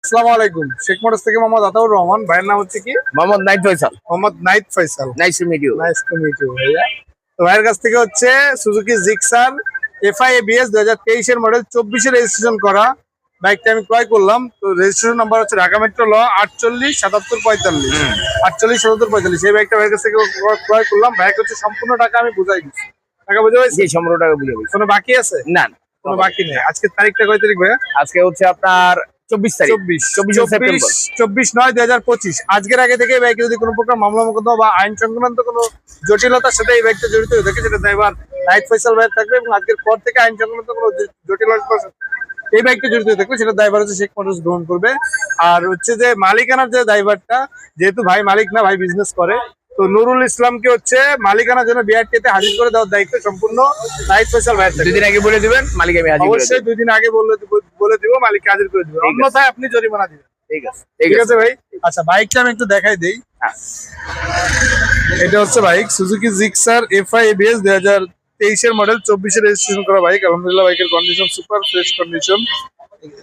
আসসালামু আলাইকুম। শেখ মোটরস থেকে মোহাম্মদ আতাউর রহমান। ভাইয়ের নাম হচ্ছে কি? মোহাম্মদ নাইট ফয়সাল। মোহাম্মদ নাইট Faisal. Nice to meet you. Nice to meet you ভাইয়া। তো ভাইয়ের কাছ থেকে হচ্ছে সুজুকি জিক্সার এফআই এবিএস 2023 এর মডেল 24 এর রেজিস্ট্রেশন করা বাইকটা আমি ক্রয় করলাম। তো রেজিস্ট্রেশন নাম্বার হচ্ছে ঢাকা মেট্রো ল 48 77 45 48 77 45। এই বাইকটা ভাইয়ের কাছ থেকে ক্রয় করলাম। ভাইকে হচ্ছে সম্পূর্ণ টাকা আমি বুঝাই দিচ্ছি। টাকা বুঝে পাইছি? জি, 15 টাকা বুঝে গেছি। কোনো বাকি আছে? না না, কোনো বাকি নেই। আজকে তারিখটা কয় তারিখ ভাইয়া? আজকে হচ্ছে আপনার 24 তারিখ। 24 সেপ্টেম্বর। 24/9/2025। আজকের আগে থেকে এই বাইকে যদি কোনো প্রকার মামলা মোকদ্দমা বা আইন সংক্রান্ত কোনো জটিলতার সাথে এই বাইকটা জড়িত হয়ে থাকে, সেটা ড্রাইভার নাইট ফয়সাল ভাইয়ের থাকবে। এবং আজকের পর থেকে আইন সংক্রান্ত কোনো জটিলতার সাথে এই বাইকটা জড়িত হয়ে থাকবে, সেটা ড্রাইভার হচ্ছে শেখ মোটরস গ্রহণ করবে। আর হচ্ছে যে মালিকানার যে ড্রাইভারটা, যেহেতু ভাই মালিক না, ভাই বিজনেস করে, তো নুরুল ইসলামকে হচ্ছে মালিকানার জন্য বিআরটিতে হাজির করে দেওয়ার দায়িত্ব সম্পূর্ণ নাইট ফয়সাল ভাইয়ের থাকবে। 2 দিন আগে বলে দিবেন, মালিক আমি হাজির করে অবশ্যই দেব। 2 দিন আগে বলে দিব, মালিককে হাজির করে দিব। ঠিক আছে। অন্যথায় আপনি জরিমানা দিবেন। ঠিক আছে, ঠিক আছে ভাই। আচ্ছা, বাইকটা আমি একটু দেখাই দেই। হ্যাঁ। এটা হচ্ছে bike Suzuki Gixxer FI ABS 2023 এর মডেল 24 এর রেজিস্ট্রেশন করা বাইক। আলহামদুলিল্লাহ বাইকের condition super fresh condition.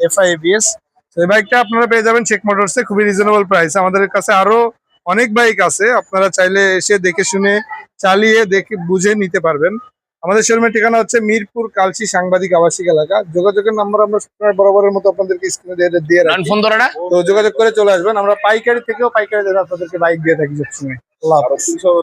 FI ABS. তো এই বাইকটা আপনারা পেয়ে যাবেন শেখ মোটরসে খুবই রিজনেবল প্রাইস। আমাদের কাছে আরো অনেক বাইক আছে, আপনারা চাইলে এসে দেখে শুনে চালিয়ে দেখে বুঝে নিতে পারবেন। আমাদের শোরুমের ঠিকানা হচ্ছে মিরপুর কালচি সাংবাদিক আবাসিক এলাকা। যোগাযোগের নাম্বার আমরা সবসময় বরাবরের মতো আপনাদেরকে স্ক্রিনে দিয়ে রাখি। ফোন ধরে না। তো যোগাযোগ করে চলে আসবেন। আমরা পাইকারি থেকেও পাইকারি দামে আপনাদেরকে বাইক দিয়ে থাকি সবসময়। আল্লাহ হাফেজ।